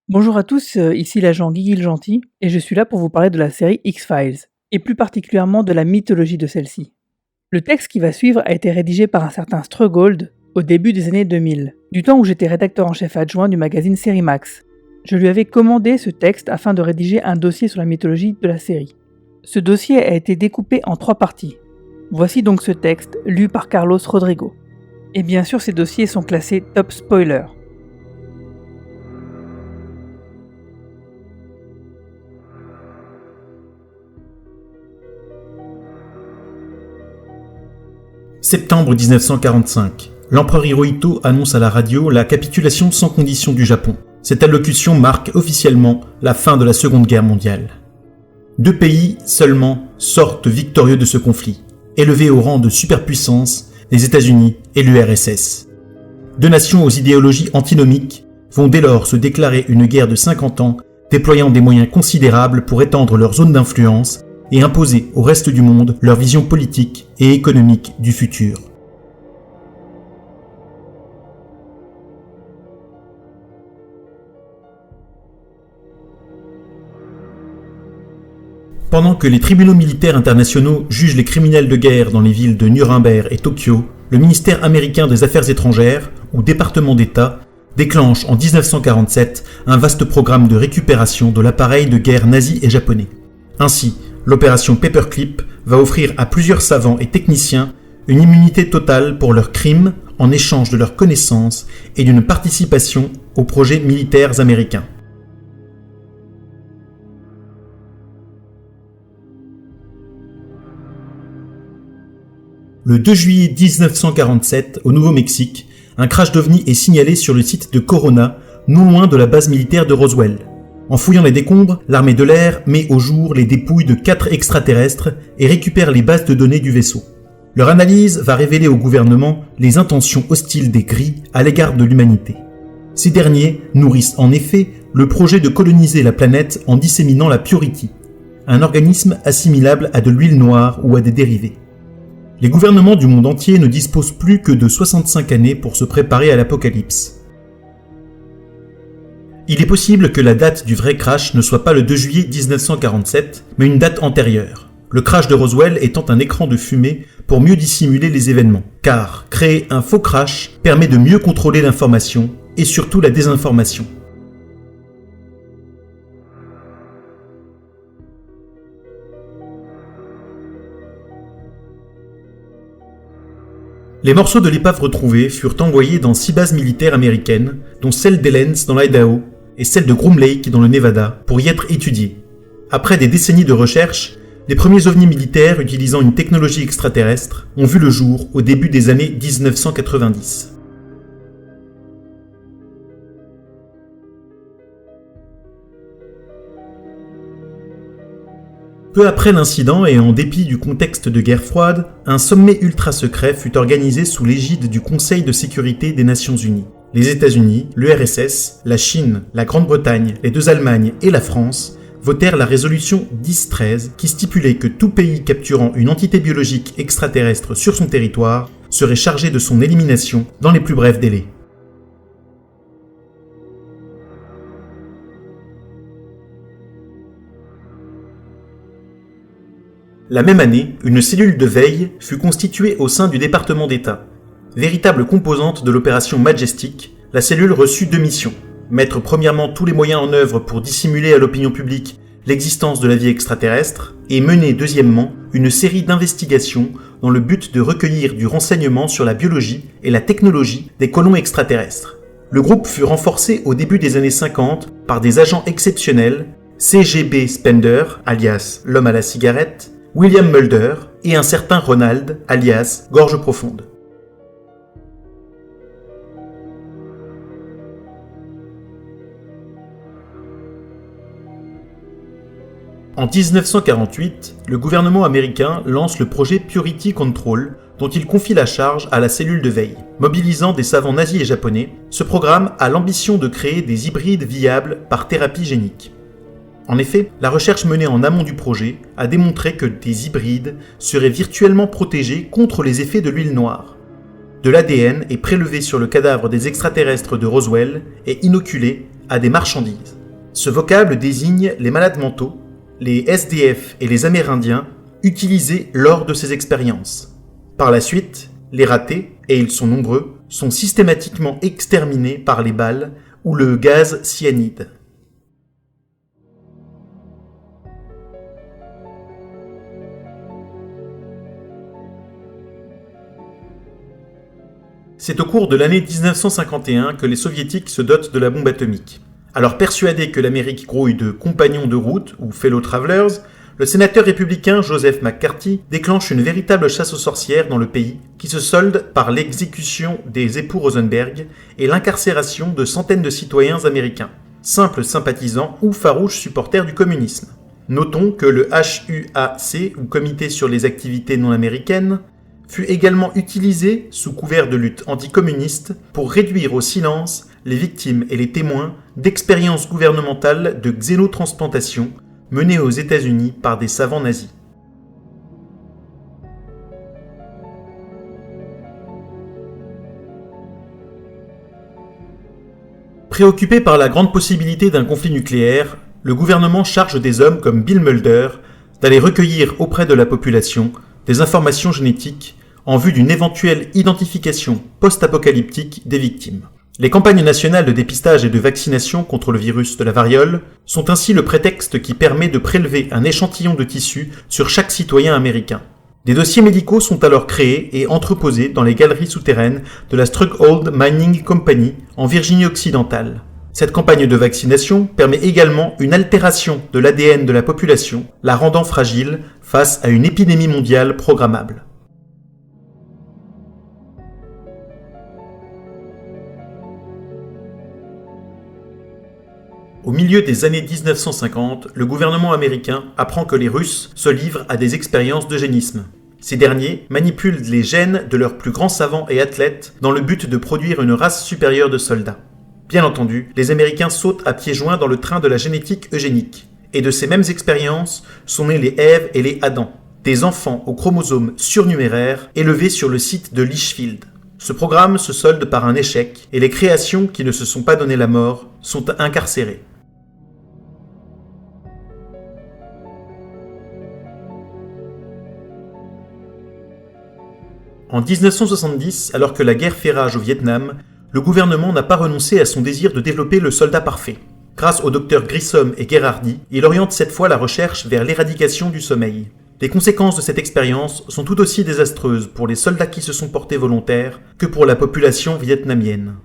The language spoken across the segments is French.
Bonjour à tous, ici l'agent Guigui le Gentil, et je suis là pour vous parler de la série X-Files, et plus particulièrement de la mythologie de celle-ci. Le texte qui va suivre a été rédigé par un certain Struggold au début des années 2000, du temps où j'étais rédacteur en chef adjoint du magazine Série Max. Je lui avais commandé ce texte afin de rédiger un dossier sur la mythologie de la série. Ce dossier a été découpé en 3 parties. Voici donc ce texte, lu par Carlos Rodrigo. Et bien sûr, ces dossiers sont classés top spoiler. Septembre 1945. L'empereur Hirohito annonce à la radio la capitulation sans condition du Japon. Cette allocution marque officiellement la fin de la Seconde Guerre mondiale. 2 pays seulement sortent victorieux de ce conflit, élevés au rang de superpuissance, les États-Unis et l'URSS. 2 nations aux idéologies antinomiques vont dès lors se déclarer une guerre de 50 ans, déployant des moyens considérables pour étendre leur zone d'influence et imposer au reste du monde leur vision politique et économique du futur. Pendant que les tribunaux militaires internationaux jugent les criminels de guerre dans les villes de Nuremberg et Tokyo, le ministère américain des Affaires étrangères, ou département d'État, déclenche en 1947 un vaste programme de récupération de l'appareil de guerre nazi et japonais. Ainsi, l'opération Paperclip va offrir à plusieurs savants et techniciens une immunité totale pour leurs crimes en échange de leurs connaissances et d'une participation aux projets militaires américains. Le 2 juillet 1947, au Nouveau-Mexique, un crash d'OVNI est signalé sur le site de Corona, non loin de la base militaire de Roswell. En fouillant les décombres, l'armée de l'air met au jour les dépouilles de 4 extraterrestres et récupère les bases de données du vaisseau. Leur analyse va révéler au gouvernement les intentions hostiles des Gris à l'égard de l'humanité. Ces derniers nourrissent en effet le projet de coloniser la planète en disséminant la Purity, un organisme assimilable à de l'huile noire ou à des dérivés. Les gouvernements du monde entier ne disposent plus que de 65 années pour se préparer à l'apocalypse. Il est possible que la date du vrai crash ne soit pas le 2 juillet 1947, mais une date antérieure, le crash de Roswell étant un écran de fumée pour mieux dissimuler les événements, car créer un faux crash permet de mieux contrôler l'information et surtout la désinformation. Les morceaux de l'épave retrouvés furent envoyés dans 6 bases militaires américaines, dont celle d'Helens dans l'Idaho et celle de Groom Lake dans le Nevada, pour y être étudiés. Après des décennies de recherche, les premiers ovnis militaires utilisant une technologie extraterrestre ont vu le jour au début des années 1990. Peu après l'incident et en dépit du contexte de guerre froide, un sommet ultra secret fut organisé sous l'égide du Conseil de sécurité des Nations Unies. Les États-Unis, l'URSS, la Chine, la Grande-Bretagne, les 2 Allemagnes et la France votèrent la résolution 1013 qui stipulait que tout pays capturant une entité biologique extraterrestre sur son territoire serait chargé de son élimination dans les plus brefs délais. La même année, une cellule de veille fut constituée au sein du département d'État. Véritable composante de l'opération Majestic, la cellule reçut 2 missions. Mettre premièrement tous les moyens en œuvre pour dissimuler à l'opinion publique l'existence de la vie extraterrestre, et mener deuxièmement une série d'investigations dans le but de recueillir du renseignement sur la biologie et la technologie des colons extraterrestres. Le groupe fut renforcé au début des années 50 par des agents exceptionnels, C.G.B. Spender, alias l'homme à la cigarette, William Mulder et un certain Ronald, alias Gorge Profonde. En 1948, le gouvernement américain lance le projet Purity Control, dont il confie la charge à la cellule de veille. Mobilisant des savants nazis et japonais, ce programme a l'ambition de créer des hybrides viables par thérapie génique. En effet, la recherche menée en amont du projet a démontré que des hybrides seraient virtuellement protégés contre les effets de l'huile noire. De l'ADN est prélevé sur le cadavre des extraterrestres de Roswell et inoculé à des marchandises. Ce vocable désigne les malades mentaux, les SDF et les Amérindiens utilisés lors de ces expériences. Par la suite, les ratés, et ils sont nombreux, sont systématiquement exterminés par les balles ou le gaz cyanide. C'est au cours de l'année 1951 que les soviétiques se dotent de la bombe atomique. Alors persuadé que l'Amérique grouille de compagnons de route, ou fellow travelers, le sénateur républicain Joseph McCarthy déclenche une véritable chasse aux sorcières dans le pays, qui se solde par l'exécution des époux Rosenberg et l'incarcération de centaines de citoyens américains, simples sympathisants ou farouches supporters du communisme. Notons que le HUAC, ou Comité sur les activités non américaines, fut également utilisé, sous couvert de lutte anticommuniste, pour réduire au silence les victimes et les témoins d'expériences gouvernementales de xénotransplantation menées aux États-Unis par des savants nazis. Préoccupé par la grande possibilité d'un conflit nucléaire, le gouvernement charge des hommes comme Bill Mulder d'aller recueillir auprès de la population des informations génétiques en vue d'une éventuelle identification post-apocalyptique des victimes. Les campagnes nationales de dépistage et de vaccination contre le virus de la variole sont ainsi le prétexte qui permet de prélever un échantillon de tissu sur chaque citoyen américain. Des dossiers médicaux sont alors créés et entreposés dans les galeries souterraines de la Strughold Mining Company en Virginie-Occidentale. Cette campagne de vaccination permet également une altération de l'ADN de la population, la rendant fragile face à une épidémie mondiale programmable. Au milieu des années 1950, le gouvernement américain apprend que les Russes se livrent à des expériences d'eugénisme. Ces derniers manipulent les gènes de leurs plus grands savants et athlètes dans le but de produire une race supérieure de soldats. Bien entendu, les Américains sautent à pieds joints dans le train de la génétique eugénique. Et de ces mêmes expériences sont nés les Ève et les Adam, des enfants aux chromosomes surnuméraires élevés sur le site de Lichfield. Ce programme se solde par un échec et les créations qui ne se sont pas donné la mort sont incarcérées. En 1970, alors que la guerre fait rage au Vietnam, le gouvernement n'a pas renoncé à son désir de développer le soldat parfait. Grâce aux docteurs Grissom et Gherardi, il oriente cette fois la recherche vers l'éradication du sommeil. Les conséquences de cette expérience sont tout aussi désastreuses pour les soldats qui se sont portés volontaires que pour la population vietnamienne.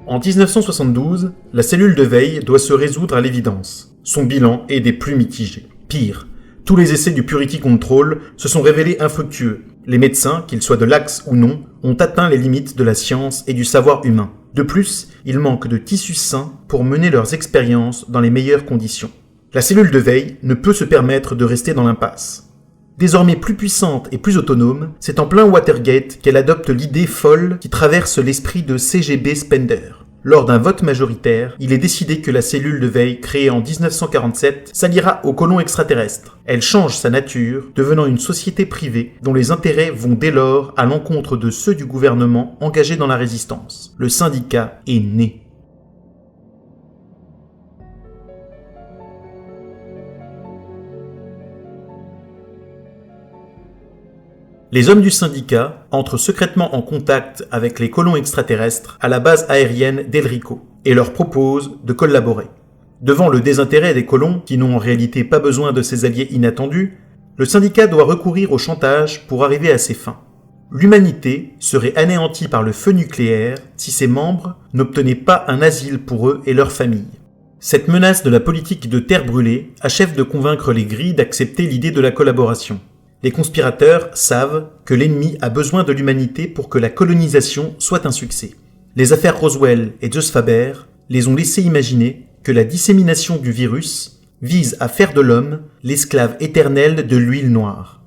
En 1972, la cellule de veille doit se résoudre à l'évidence. Son bilan est des plus mitigés. Pire, tous les essais du Purity Control se sont révélés infructueux. Les médecins, qu'ils soient de l'Axe ou non, ont atteint les limites de la science et du savoir humain. De plus, il manque de tissus sains pour mener leurs expériences dans les meilleures conditions. La cellule de veille ne peut se permettre de rester dans l'impasse. Désormais plus puissante et plus autonome, c'est en plein Watergate qu'elle adopte l'idée folle qui traverse l'esprit de C.G.B. Spender. Lors d'un vote majoritaire, il est décidé que la cellule de veille créée en 1947 s'alliera aux colons extraterrestres. Elle change sa nature, devenant une société privée dont les intérêts vont dès lors à l'encontre de ceux du gouvernement engagé dans la résistance. Le syndicat est né. Les hommes du syndicat entrent secrètement en contact avec les colons extraterrestres à la base aérienne d'El Rico et leur proposent de collaborer. Devant le désintérêt des colons, qui n'ont en réalité pas besoin de ces alliés inattendus, le syndicat doit recourir au chantage pour arriver à ses fins. L'humanité serait anéantie par le feu nucléaire si ses membres n'obtenaient pas un asile pour eux et leurs familles. Cette menace de la politique de terre brûlée achève de convaincre les gris d'accepter l'idée de la collaboration. Les conspirateurs savent que l'ennemi a besoin de l'humanité pour que la colonisation soit un succès. Les affaires Roswell et Jos Faber les ont laissés imaginer que la dissémination du virus vise à faire de l'homme l'esclave éternel de l'huile noire.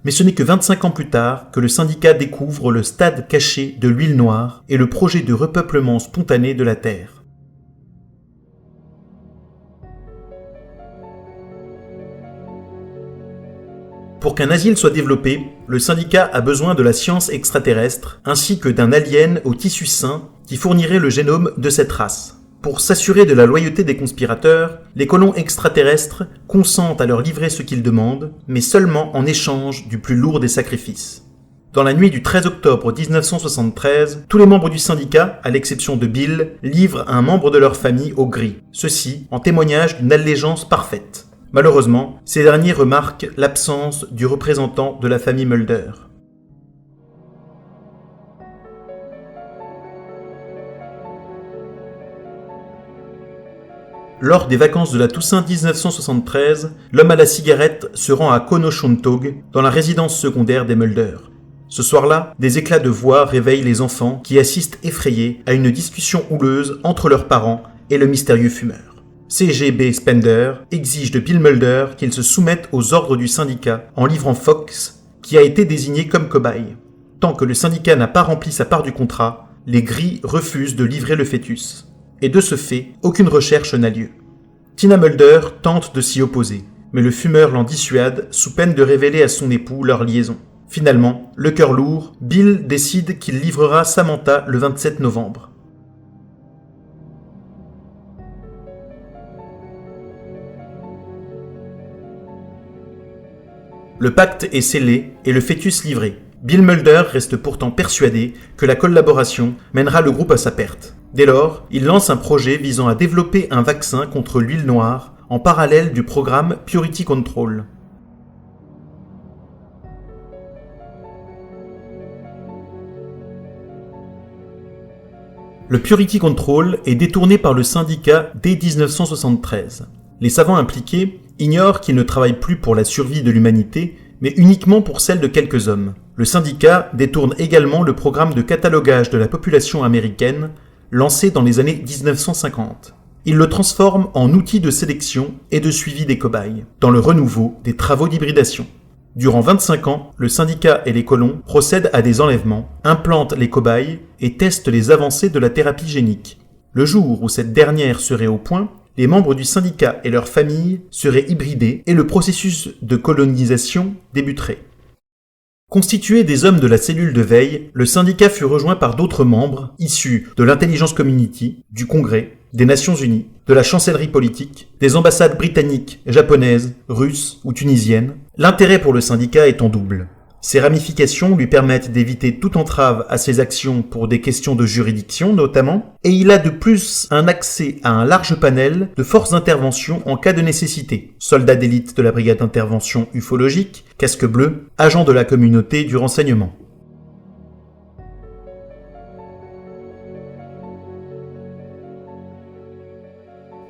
Mais ce n'est que 25 ans plus tard que le syndicat découvre le stade caché de l'huile noire et le projet de repeuplement spontané de la Terre. Pour qu'un asile soit développé, le syndicat a besoin de la science extraterrestre, ainsi que d'un alien au tissu sain qui fournirait le génome de cette race. Pour s'assurer de la loyauté des conspirateurs, les colons extraterrestres consentent à leur livrer ce qu'ils demandent, mais seulement en échange du plus lourd des sacrifices. Dans la nuit du 13 octobre 1973, tous les membres du syndicat, à l'exception de Bill, livrent un membre de leur famille au gris, ceci en témoignage d'une allégeance parfaite. Malheureusement, ces derniers remarquent l'absence du représentant de la famille Mulder. Lors des vacances de la Toussaint 1973, l'homme à la cigarette se rend à Conococheague, dans la résidence secondaire des Mulder. Ce soir-là, des éclats de voix réveillent les enfants qui assistent effrayés à une discussion houleuse entre leurs parents et le mystérieux fumeur. C.G.B. Spender exige de Bill Mulder qu'il se soumette aux ordres du syndicat en livrant Fox, qui a été désigné comme cobaye. Tant que le syndicat n'a pas rempli sa part du contrat, les gris refusent de livrer le fœtus. Et de ce fait, aucune recherche n'a lieu. Tina Mulder tente de s'y opposer, mais le fumeur l'en dissuade sous peine de révéler à son époux leur liaison. Finalement, le cœur lourd, Bill décide qu'il livrera Samantha le 27 novembre. Le pacte est scellé et le fœtus livré. Bill Mulder reste pourtant persuadé que la collaboration mènera le groupe à sa perte. Dès lors, il lance un projet visant à développer un vaccin contre l'huile noire en parallèle du programme Purity Control. Le Purity Control est détourné par le syndicat dès 1973. Les savants impliqués ignorent qu'ils ne travaillent plus pour la survie de l'humanité, mais uniquement pour celle de quelques hommes. Le syndicat détourne également le programme de catalogage de la population américaine, lancé dans les années 1950. Il le transforme en outil de sélection et de suivi des cobayes, dans le renouveau des travaux d'hybridation. Durant 25 ans, le syndicat et les colons procèdent à des enlèvements, implantent les cobayes et testent les avancées de la thérapie génique. Le jour où cette dernière serait au point, les membres du syndicat et leurs familles seraient hybridés et le processus de colonisation débuterait. Constitué des hommes de la cellule de veille, le syndicat fut rejoint par d'autres membres issus de l'Intelligence Community, du Congrès, des Nations Unies, de la chancellerie politique, des ambassades britanniques, japonaises, russes ou tunisiennes. L'intérêt pour le syndicat est en double. Ces ramifications lui permettent d'éviter toute entrave à ses actions pour des questions de juridiction notamment, et il a de plus un accès à un large panel de forces d'intervention en cas de nécessité. Soldats d'élite de la brigade d'intervention ufologique, casque bleu, agents de la communauté du renseignement.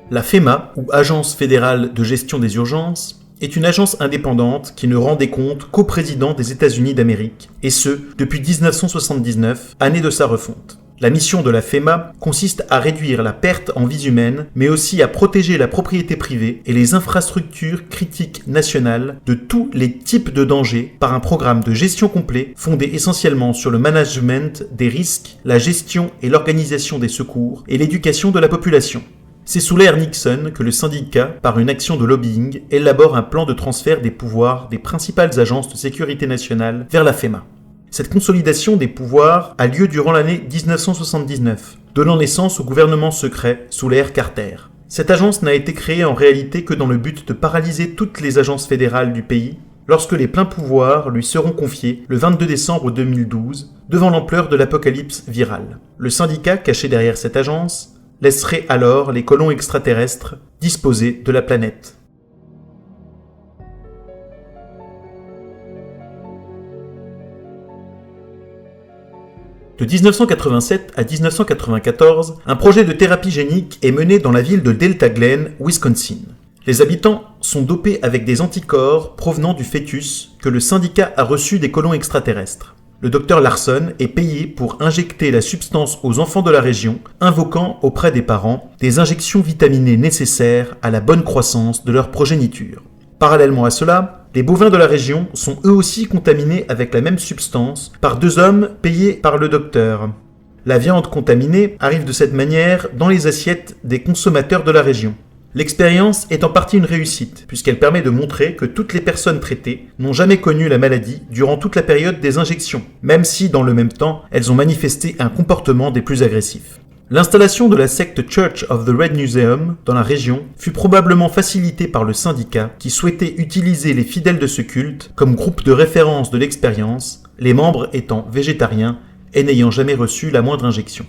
La FEMA, ou Agence fédérale de gestion des urgences, est une agence indépendante qui ne rend des comptes qu'au président des États-Unis d'Amérique, et ce, depuis 1979, année de sa refonte. La mission de la FEMA consiste à réduire la perte en vies humaines, mais aussi à protéger la propriété privée et les infrastructures critiques nationales de tous les types de dangers par un programme de gestion complet fondé essentiellement sur le management des risques, la gestion et l'organisation des secours et l'éducation de la population. C'est sous l'ère Nixon que le syndicat, par une action de lobbying, élabore un plan de transfert des pouvoirs des principales agences de sécurité nationale vers la FEMA. Cette consolidation des pouvoirs a lieu durant l'année 1979, donnant naissance au gouvernement secret sous l'ère Carter. Cette agence n'a été créée en réalité que dans le but de paralyser toutes les agences fédérales du pays, lorsque les pleins pouvoirs lui seront confiés le 22 décembre 2012, devant l'ampleur de l'apocalypse virale. Le syndicat, caché derrière cette agence, laisserait alors les colons extraterrestres disposer de la planète. De 1987 à 1994, un projet de thérapie génique est mené dans la ville de Delta Glen, Wisconsin. Les habitants sont dopés avec des anticorps provenant du fœtus que le syndicat a reçu des colons extraterrestres. Le docteur Larson est payé pour injecter la substance aux enfants de la région, invoquant auprès des parents des injections vitaminées nécessaires à la bonne croissance de leur progéniture. Parallèlement à cela, les bovins de la région sont eux aussi contaminés avec la même substance par deux hommes payés par le docteur. La viande contaminée arrive de cette manière dans les assiettes des consommateurs de la région. L'expérience est en partie une réussite, puisqu'elle permet de montrer que toutes les personnes traitées n'ont jamais connu la maladie durant toute la période des injections, même si, dans le même temps, elles ont manifesté un comportement des plus agressifs. L'installation de la secte Church of the Red Museum dans la région fut probablement facilitée par le syndicat qui souhaitait utiliser les fidèles de ce culte comme groupe de référence de l'expérience, les membres étant végétariens et n'ayant jamais reçu la moindre injection.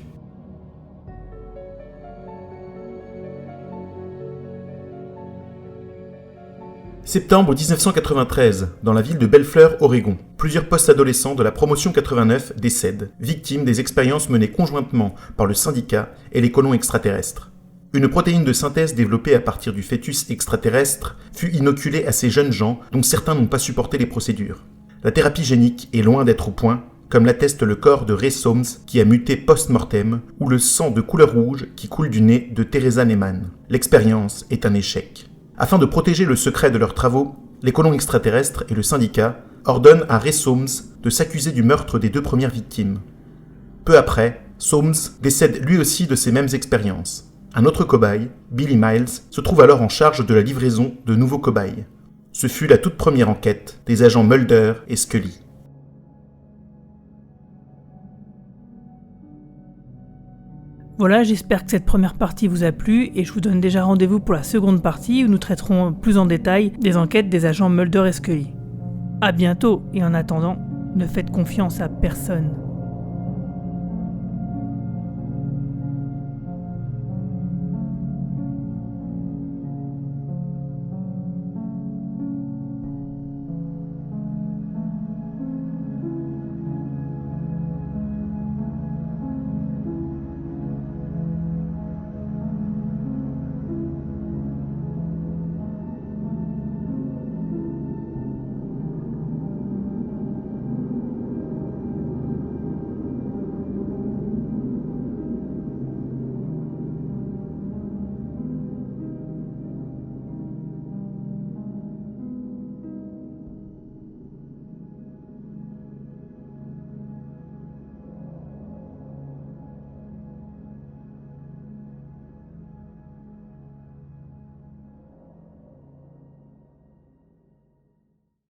Septembre 1993, dans la ville de Bellefleur, Oregon, plusieurs post-adolescents de la promotion 89 décèdent, victimes des expériences menées conjointement par le syndicat et les colons extraterrestres. Une protéine de synthèse développée à partir du fœtus extraterrestre fut inoculée à ces jeunes gens dont certains n'ont pas supporté les procédures. La thérapie génique est loin d'être au point, comme l'atteste le corps de Ray Soames qui a muté post-mortem, ou le sang de couleur rouge qui coule du nez de Teresa Neyman. L'expérience est un échec. Afin de protéger le secret de leurs travaux, les colons extraterrestres et le syndicat ordonnent à Ray Soames de s'accuser du meurtre des 2 premières victimes. Peu après, Soames décède lui aussi de ces mêmes expériences. Un autre cobaye, Billy Miles, se trouve alors en charge de la livraison de nouveaux cobayes. Ce fut la toute première enquête des agents Mulder et Scully. Voilà, j'espère que cette première partie vous a plu et je vous donne déjà rendez-vous pour la seconde partie où nous traiterons plus en détail des enquêtes des agents Mulder et Scully. A bientôt et en attendant, ne faites confiance à personne.